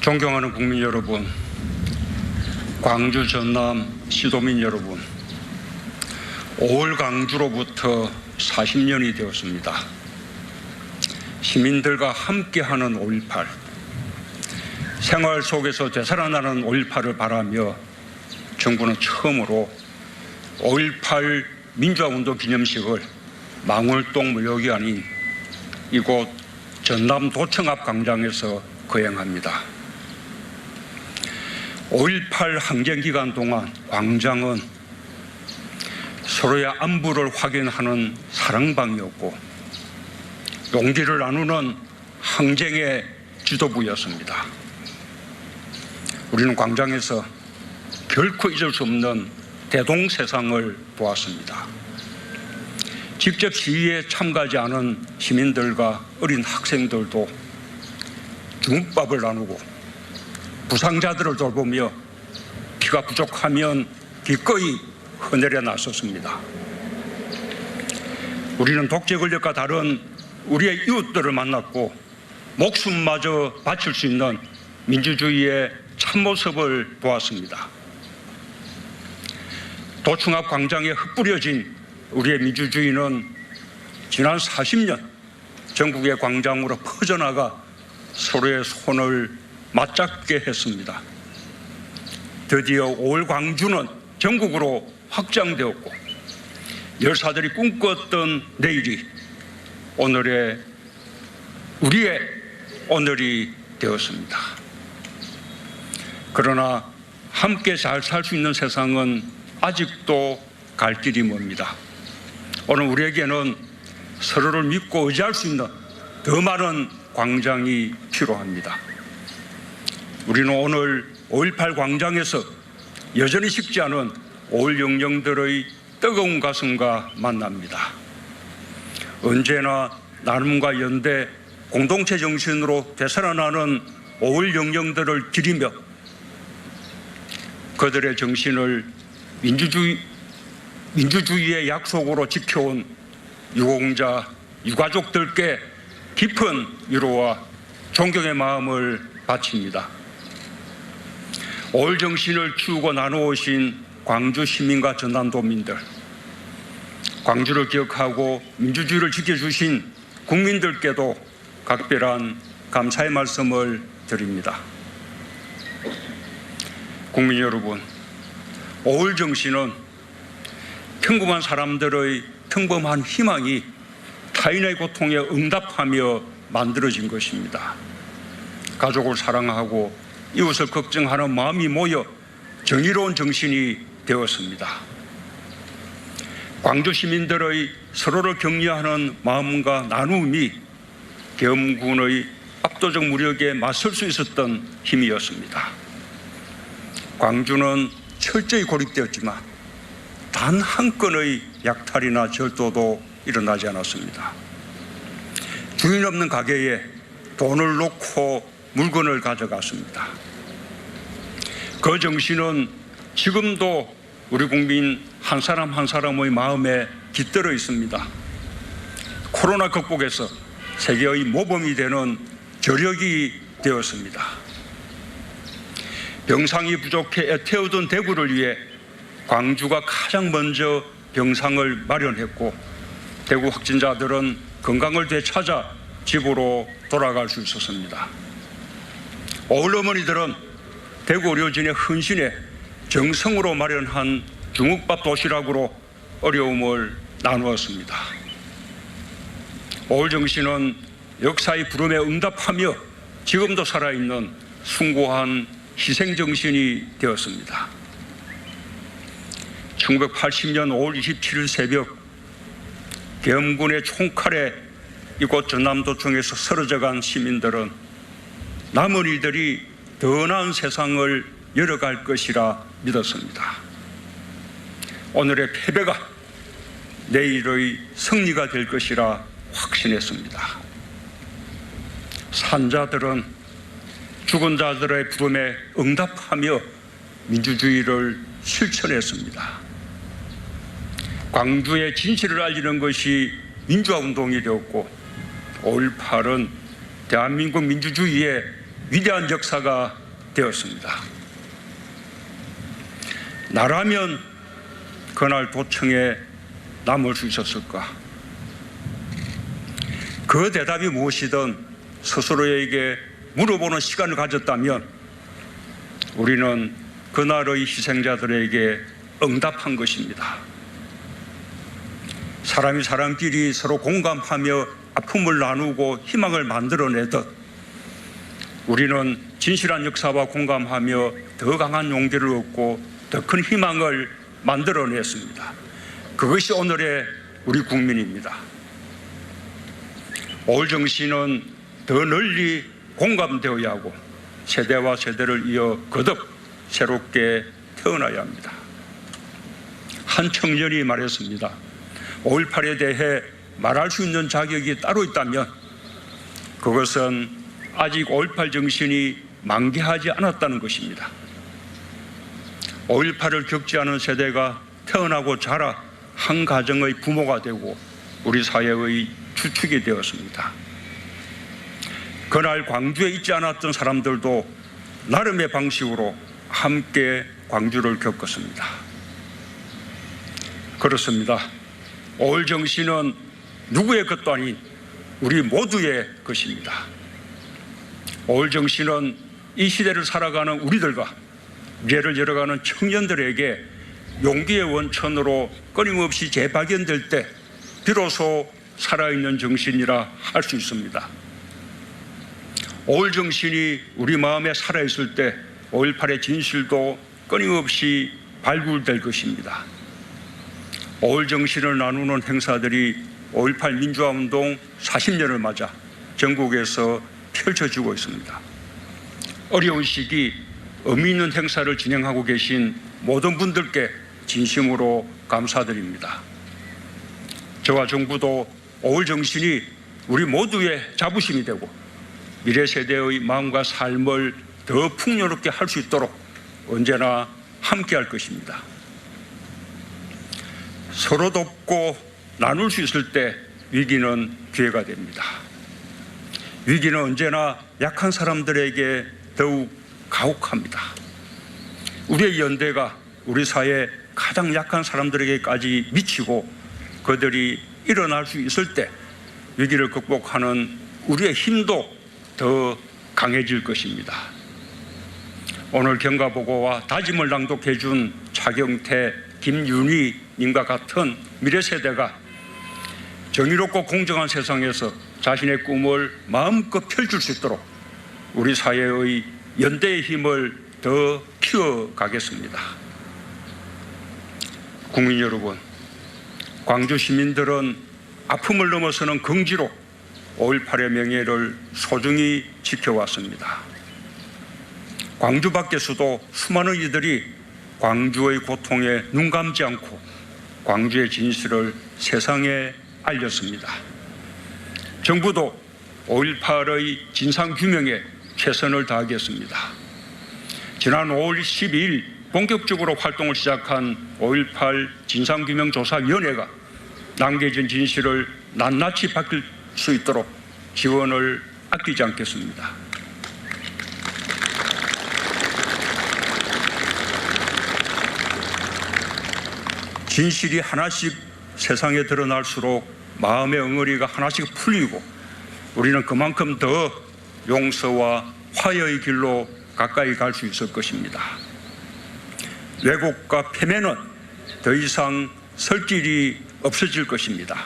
존경하는 국민 여러분, 광주 전남 시도민 여러분, 5월 광주로부터 40년이 되었습니다. 시민들과 함께하는 5.18, 생활 속에서 되살아나는 5.18을 바라며 정부는 처음으로 5.18 민주화운동 기념식을 망월동 무역이 아닌 이곳 전남 도청 앞 광장에서 거행합니다. 5.18 항쟁기간 동안 광장은 서로의 안부를 확인하는 사랑방이었고 용기를 나누는 항쟁의 지도부였습니다. 우리는 광장에서 결코 잊을 수 없는 대동세상을 보았습니다. 직접 시위에 참가하지 않은 시민들과 어린 학생들도 중국밥을 나누고 부상자들을 돌보며 피가 부족하면 기꺼이 헌혈에 나섰습니다. 우리는 독재 권력과 다른 우리의 이웃들을 만났고 목숨마저 바칠 수 있는 민주주의의 참모습을 보았습니다. 도청 앞 광장에 흩뿌려진 우리의 민주주의는 지난 40년 전국의 광장으로 퍼져나가 서로의 손을 맞잡게 했습니다. 드디어 5월 광주는 전국으로 확장되었고 열사들이 꿈꿨던 내일이 우리의 오늘이 되었습니다. 그러나 함께 잘 살 수 있는 세상은 아직도 갈 길이 멉니다. 오늘 우리에게는 서로를 믿고 의지할 수 있는 더 많은 광장이 필요합니다. 우리는 오늘 5.18 광장에서 여전히 식지 않은 5.18 영령들의 뜨거운 가슴과 만납니다. 언제나 나눔과 연대, 공동체 정신으로 되살아나는 5.18 영령들을 기리며 그들의 정신을 민주주의의 약속으로 지켜온 유공자, 유가족들께 깊은 위로와 존경의 마음을 바칩니다. 5.18 정신을 키우고 나누어오신 광주 시민과 전남도민들, 광주를 기억하고 민주주의를 지켜주신 국민들께도 각별한 감사의 말씀을 드립니다. 국민 여러분, 5.18 정신은 평범한 사람들의 평범한 희망이 타인의 고통에 응답하며 만들어진 것입니다. 가족을 사랑하고 이웃을 걱정하는 마음이 모여 정의로운 정신이 되었습니다. 광주 시민들의 서로를 격려하는 마음과 나눔이 계엄군의 압도적 무력에 맞설 수 있었던 힘이었습니다. 광주는 철저히 고립되었지만 단 한 건의 약탈이나 절도도 일어나지 않았습니다. 주인 없는 가게에 돈을 놓고 물건을 가져갔습니다. 그 정신은 지금도 우리 국민 한 사람 한 사람의 마음에 깃들어 있습니다. 코로나 극복에서 세계의 모범이 되는 저력이 되었습니다. 병상이 부족해 애태우던 대구를 위해 광주가 가장 먼저 병상을 마련했고 대구 확진자들은 건강을 되찾아 집으로 돌아갈 수 있었습니다. 5.18 어머니들은 대구 의료진의 헌신에 정성으로 마련한 중국밥 도시락으로 어려움을 나누었습니다. 5.18 정신은 역사의 부름에 응답하며 지금도 살아있는 숭고한 희생정신이 되었습니다. 1980년 5월 27일 새벽 계엄군의 총칼에 이곳 전남도청에서 쓰러져간 시민들은 남은 이들이 더 나은 세상을 열어갈 것이라 믿었습니다. 오늘의 패배가 내일의 승리가 될 것이라 확신했습니다. 산자들은 죽은 자들의 부름에 응답하며 민주주의를 실천했습니다. 광주의 진실을 알리는 것이 민주화운동이 되었고 5.18은 대한민국 민주주의의 위대한 역사가 되었습니다. 나라면 그날 도청에 남을 수 있었을까? 그 대답이 무엇이든 스스로에게 물어보는 시간을 가졌다면 우리는 그날의 희생자들에게 응답한 것입니다. 사람이 사람끼리 서로 공감하며 아픔을 나누고 희망을 만들어내듯 우리는 진실한 역사와 공감하며 더 강한 용기를 얻고 더 큰 희망을 만들어냈습니다. 그것이 오늘의 우리 국민입니다. 5월 정신은 더 널리 공감되어야 하고 세대와 세대를 이어 거듭 새롭게 태어나야 합니다. 한 청년이 말했습니다. 5.18에 대해 말할 수 있는 자격이 따로 있다면 그것은 아직 5.18 정신이 만개하지 않았다는 것입니다. 5.18을 겪지 않은 세대가 태어나고 자라 한 가정의 부모가 되고 우리 사회의 주축이 되었습니다. 그날 광주에 있지 않았던 사람들도 나름의 방식으로 함께 광주를 겪었습니다. 그렇습니다. 5.18 정신은 누구의 것도 아닌 우리 모두의 것입니다. 5.18 정신은 이 시대를 살아가는 우리들과 미래를 열어가는 청년들에게 용기의 원천으로 끊임없이 재발견될 때 비로소 살아있는 정신이라 할 수 있습니다. 5.18 정신이 우리 마음에 살아있을 때 5.18의 진실도 끊임없이 발굴될 것입니다. 5.18 정신을 나누는 행사들이 5.18 민주화운동 40년을 맞아 전국에서 펼쳐지고 있습니다. 어려운 시기 의미 있는 행사를 진행하고 계신 모든 분들께 진심으로 감사드립니다. 저와 정부도 5.18 정신이 우리 모두의 자부심이 되고 미래 세대의 마음과 삶을 더 풍요롭게 할 수 있도록 언제나 함께할 것입니다. 서로 돕고 나눌 수 있을 때 위기는 기회가 됩니다. 위기는 언제나 약한 사람들에게 더욱 가혹합니다. 우리의 연대가 우리 사회 가장 약한 사람들에게까지 미치고 그들이 일어날 수 있을 때 위기를 극복하는 우리의 힘도 더 강해질 것입니다. 오늘 경과보고와 다짐을 낭독해 준 차경태, 김윤희 님과 같은 미래 세대가 정의롭고 공정한 세상에서 자신의 꿈을 마음껏 펼칠 수 있도록 우리 사회의 연대의 힘을 더 키워가겠습니다. 국민 여러분, 광주 시민들은 아픔을 넘어서는 긍지로 5.18의 명예를 소중히 지켜왔습니다. 광주 밖에서도 수많은 이들이 광주의 고통에 눈 감지 않고 광주의 진실을 세상에 알렸습니다. 정부도 5.18의 진상규명에 최선을 다하겠습니다. 지난 5월 12일 본격적으로 활동을 시작한 5.18 진상규명조사위원회가 남겨진 진실을 낱낱이 밝힐 수 있도록 지원을 아끼지 않겠습니다. 진실이 하나씩 세상에 드러날수록 마음의 엉어리가 하나씩 풀리고 우리는 그만큼 더 용서와 화해의 길로 가까이 갈 수 있을 것입니다. 왜곡과 패배는 더 이상 설 길이 없어질 것입니다.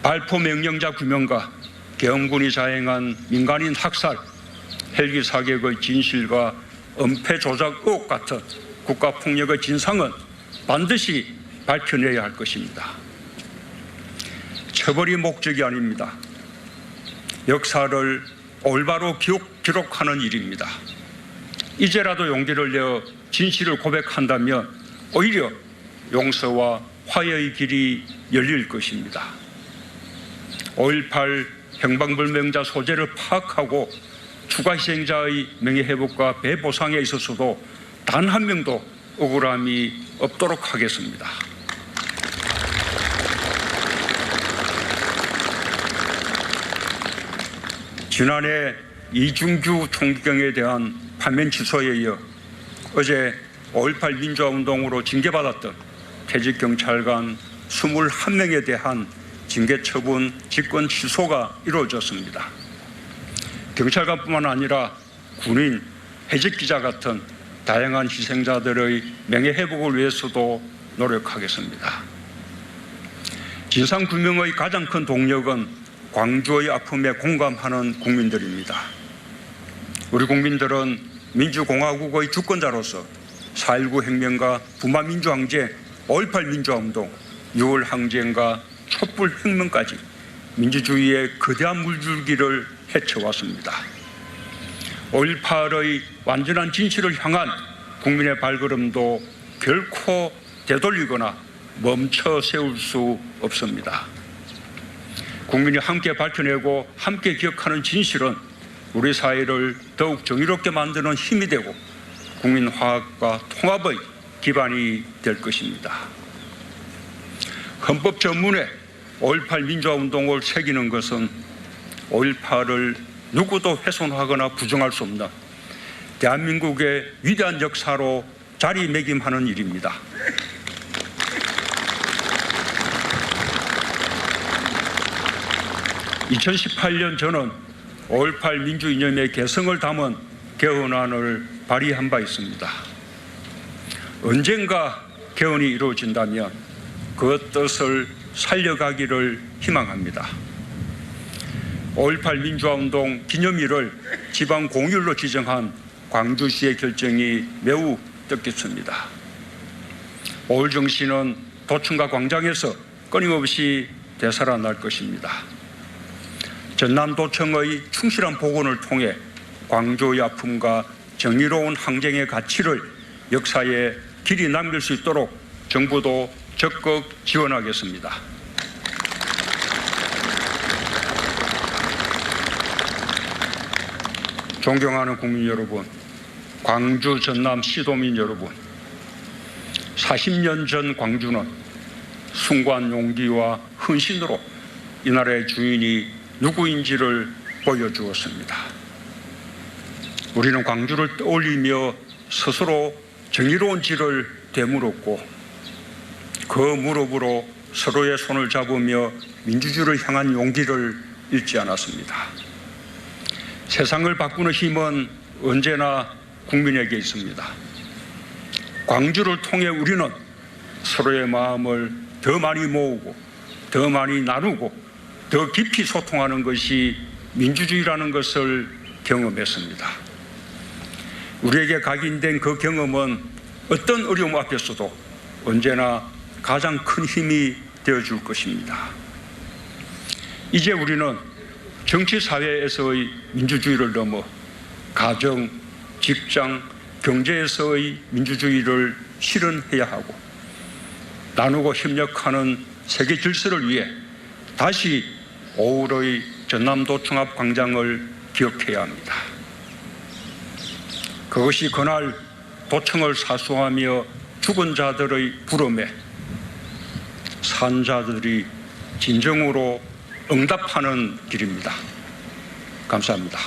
발포 명령자 규명과 계엄군이 자행한 민간인 학살, 헬기 사격의 진실과 은폐 조작 의혹 같은 국가폭력의 진상은 반드시 밝혀내야 할 것입니다. 처벌이 목적이 아닙니다. 역사를 올바로 기록하는 일입니다. 이제라도 용기를 내어 진실을 고백한다면 오히려 용서와 화해의 길이 열릴 것입니다. 5.18 행방불명자 소재를 파악하고 추가 희생자의 명예회복과 배보상에 있어서도 단 한 명도 억울함이 없도록 하겠습니다. 지난해 이중규 총경에 대한 파면 취소에 이어 어제 5.18 민주화운동으로 징계받았던 퇴직경찰관 21명에 대한 징계처분 직권 취소가 이루어졌습니다. 경찰관뿐만 아니라 군인, 해직기자 같은 다양한 희생자들의 명예회복을 위해서도 노력하겠습니다. 진상규명의 가장 큰 동력은 광주의 아픔에 공감하는 국민들입니다. 우리 국민들은 민주공화국의 주권자로서 4.19 혁명과 부마민주항쟁, 5.18 민주화운동, 6월 항쟁과 촛불혁명까지 민주주의의 거대한 물줄기를 헤쳐왔습니다. 5.18의 완전한 진실을 향한 국민의 발걸음도 결코 되돌리거나 멈춰 세울 수 없습니다. 국민이 함께 밝혀내고 함께 기억하는 진실은 우리 사회를 더욱 정의롭게 만드는 힘이 되고 국민 화합과 통합의 기반이 될 것입니다. 헌법 전문에 5.18 민주화운동을 새기는 것은 5.18을 누구도 훼손하거나 부정할 수 없는 대한민국의 위대한 역사로 자리매김하는 일입니다. 2018년 저는 5.18 민주이념의 개성을 담은 개헌안을 발의한 바 있습니다. 언젠가 개헌이 이루어진다면 그 뜻을 살려가기를 희망합니다. 5.18 민주화운동 기념일을 지방 공휴일로 지정한 광주시의 결정이 매우 뜻깊습니다. 5월 정신은 도청과 광장에서 끊임없이 되살아날 것입니다. 전남도청의 충실한 복원을 통해 광주의 아픔과 정의로운 항쟁의 가치를 역사에 길이 남길 수 있도록 정부도 적극 지원하겠습니다. 존경하는 국민 여러분, 광주 전남 시도민 여러분, 40년 전 광주는 숭고한 용기와 헌신으로 이 나라의 주인이 누구인지를 보여주었습니다. 우리는 광주를 떠올리며 스스로 정의로운 길을 되물었고 그 무릎으로 서로의 손을 잡으며 민주주의를 향한 용기를 잃지 않았습니다. 세상을 바꾸는 힘은 언제나 국민에게 있습니다. 광주를 통해 우리는 서로의 마음을 더 많이 모으고 더 많이 나누고 더 깊이 소통하는 것이 민주주의라는 것을 경험했습니다. 우리에게 각인된 그 경험은 어떤 어려움 앞에서도 언제나 가장 큰 힘이 되어줄 것입니다. 이제 우리는 정치 사회에서의 민주주의를 넘어 가정, 직장, 경제에서의 민주주의를 실현해야 하고 나누고 협력하는 세계 질서를 위해 다시 5월의 전남도청 앞 광장을 기억해야 합니다. 그것이 그날 도청을 사수하며 죽은 자들의 부름에 산 자들이 진정으로 응답하는 길입니다. 감사합니다.